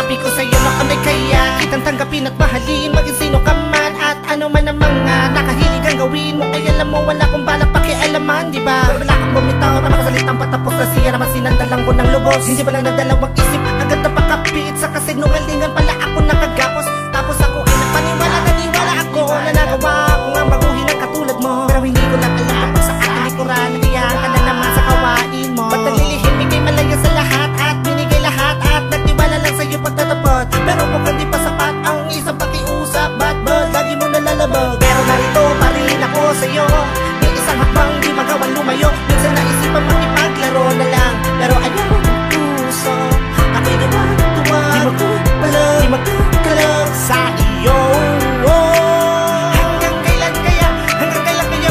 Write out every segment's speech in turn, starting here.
Sabi ko sa'yo na kami kaya kitang tanggapin at mahalin, maging sino ka man at ano man ang mga nakahilig ang gawin mo. Ay alam mo wala kong balak pakialaman, diba? Wala kang bumitaw na makasalitang patapos na siya naman sinandalang ko ng lubos. Hindi ba lang nagdalawang isip, agad na pakapit sa kasinungalingan pala ako nakagapos. Tapos ako ay naniwala ako na nagawa ko nga baguhin ang katulad mo. Pero hindi ko lang alam kapag sa aking likuran nagayaan ka na naman sa kawain mo. Ba't naglilihim, ikay malaya sa lahat at binigay lahat at nagtiwala lang sa'yo pagtatapot. Pero mukhang di pa sapat ang isang pakiusap, ba't lagi mo nalalabag? Pero narito pa rin ako sa'yo, may isang hakbang di magawang lumayo. Minsan naisipan makipaglaro na lang, pero ayaw ang puso. Ako'y tuwa, di magkakalab sa iyo. Hanggang kailan kaya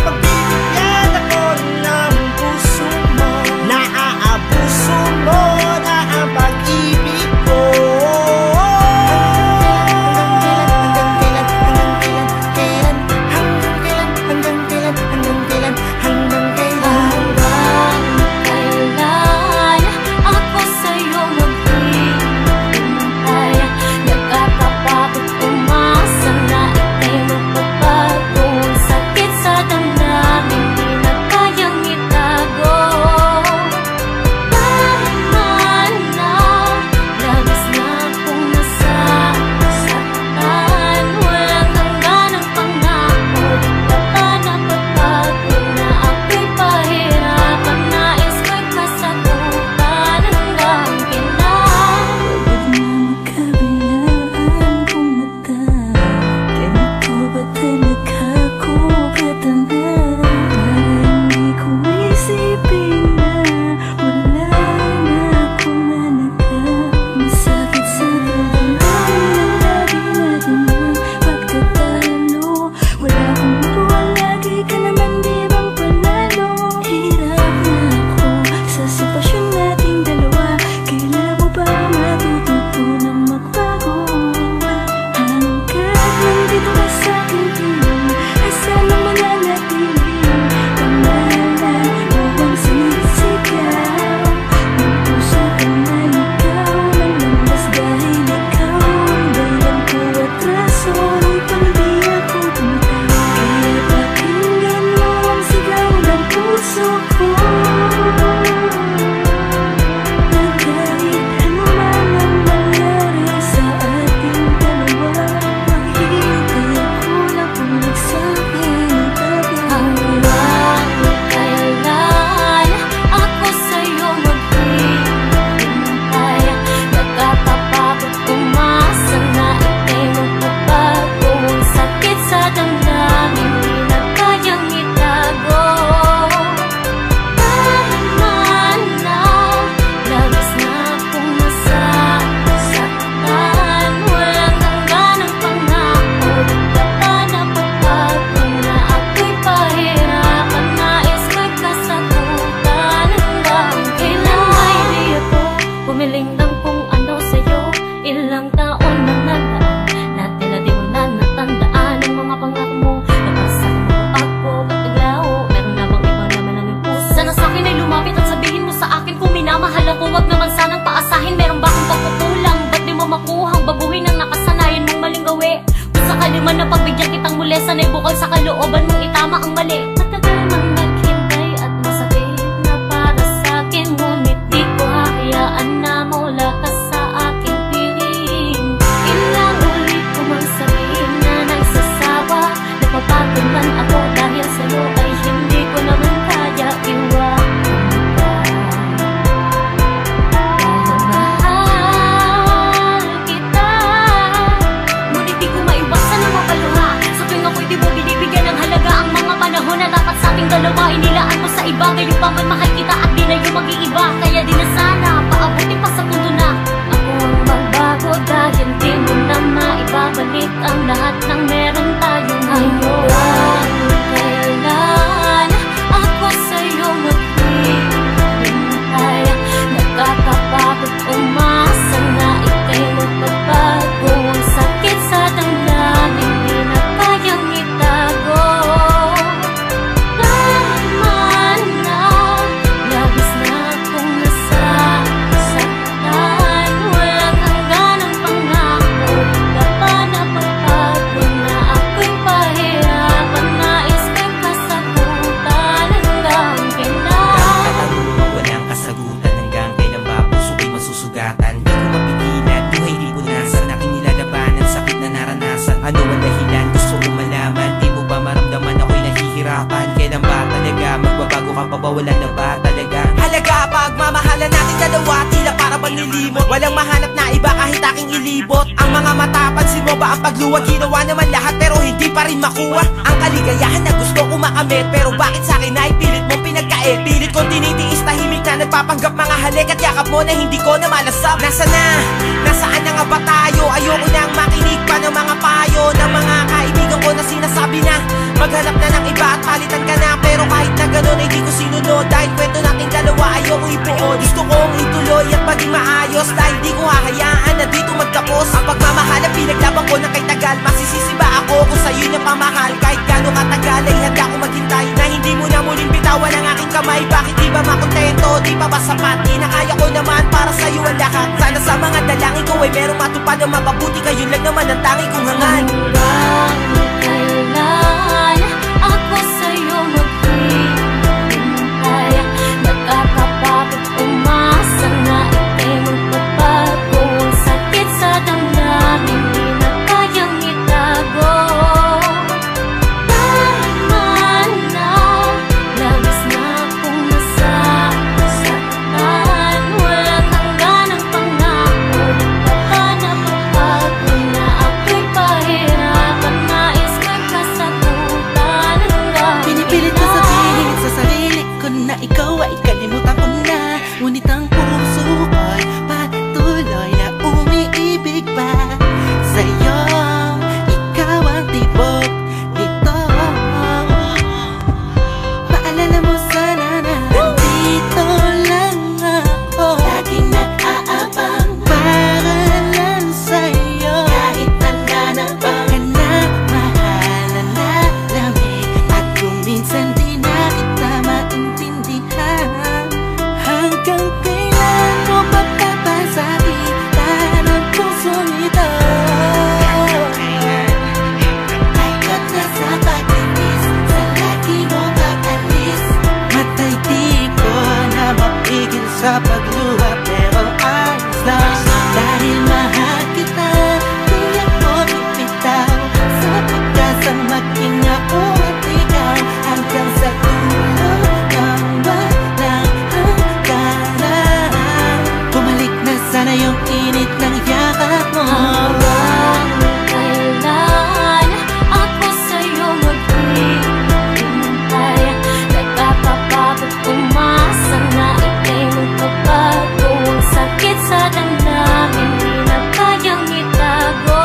pagbibigyan ako ng puso mo? Naaabuso mo na ang pag-ibig ko. man na pagbigyan kitang muli, sana'y bukal sa kalooban mong itama ang mali. Matagal mang naghintay at masakit na para sa'kin, ngunit di ko hahayaan na mawala ka sa aking piling. Ilang ulit ko mang sabihin na nagsasawa, napapagod man ako dahil sa'yo ay hindi ko naman kaya iwanan ka. Dahil mahal kita, ngunit di ko maiwasan ang mapaluha. Sa tuwing ako'y di mo binibigyan ng halaga ang mga panahon na dapat sa ating dalawa, inilaan mo sa iba. Ngayon pa man mahal kita at di na yung mag-iiba. Kaya di na sana paabutin pa sa punto na ako ang magbago, dahil di mo na maibabalik ang lahat ng meron tayong ngayon. Kailan ako sa'yo maghihintay, nakakapagod umasa na ika'y magbabago. Ang sakit sa damdamin, di na kayang itago. Naman na, labis na akong nasasaktan, walang hanggan ang ka pa ba? Wala na ba talaga? Halaga, pagmamahalan natin dalawa, tila para bang nilimot. Walang mahanap na iba kahit aking ilibot. Ang mga mata, pansin mo ba ang pagluwag? Ginawa naman lahat pero hindi pa rin makuha ang kaligayahan na gusto ko makamit. Pero bakit sa akin ay pilit mong pinagkait? Pilit kong tinitiis, tahimik na nagpapanggap mga halik at yakap mo na hindi ko na malasap. Nasaan na nga ba tayo? Ayoko nang makinig pa ng mga payo ng mga kaibigan ko na sinasabi na maghanap na ng iba at palitan ka na. Pero kahit na ganun ay di ko sinunod, dahil kwento nating dalawa ayoko ibuo. Gusto kong ituloy at maging maayos, dahil di ko hahayaan na dito magtapos ang pagmamahal na pinaglaban ko na kay tagal. Masisisi ba ako kung sa'yo niya pamahal? Kahit gano'ng katagal ay handa ko maghintay na hindi mo na muling bitawan ang aking kamay. Bakit di ba makontento? Di pa ba sapat? Di na kaya ko naman para sa'yo ang lahat. Sana sa mga dalangin ko ay merong matupad na mapabuti. Kayo lang naman ang tangi kong hangan. Kailan ako sa'yo maghihintay? Nakakapagod umasa na ika'y magbabago. Ang sakit sa damdamin, di na kayang itago. Tama na, labis na akong nasasaktan. Walang hangganang pangako, di pa ba napapagod na ako'y pahirapan? Nais ko'y kasagutan hanggang Pinipilit ko sabihin sa sarili ko na ikaw ay kalimutan ko na. Ngunit ang puso ko'y patuloy na umiibig pa sa'yo. Ikaw ang tibok nito. Paalala mo sana na nandito lang ako, laging nag-aabang para lang sa'yo. Kahit handa na bang na mahalan na lamig, at kung minsan di na kita maintindihan, hanggang kailan mo papapasakitan ang pusong ito? Takot na sa pag-inis, sa lagi mo pag-alis. Matay di ko na mapigil sa pagluha, pero ayos lang. Dahil mahal kita, di ako bibitaw sa pagkasang maging ako at ikaw, hanggang sa dulo ng walang hangganan. Bumalik na sana yung init ng yakap mo. kailan ako sa'yo maghihintay? Nakakapagod umasa na ika'y magbabago. Ang sakit sa damdamin, di na kayang itago.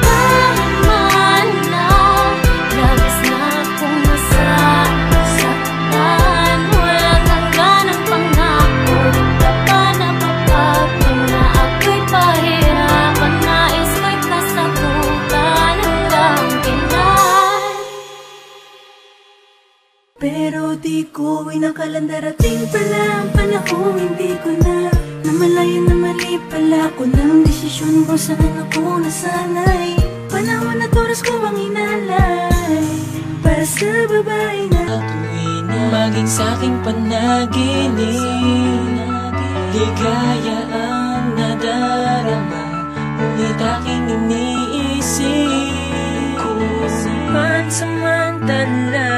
Tama na, labis na akong nasasaktan. Walang hangganang pangako, di pa ba napapagod na ako'y pahirapan? Nais ko'y kasagutan hanggang kailan. Pero di ko inakalang darating pala ang panahon, hindi ko na namalayan na mali pala ko ng desisyon mo. Saan ako nasanay? Panahon at oras ko ang inalay para sa babae na Tuwing maging sa'king panaginip, ligaya ang nadarama, ngunit aking iniisip kung pansamantala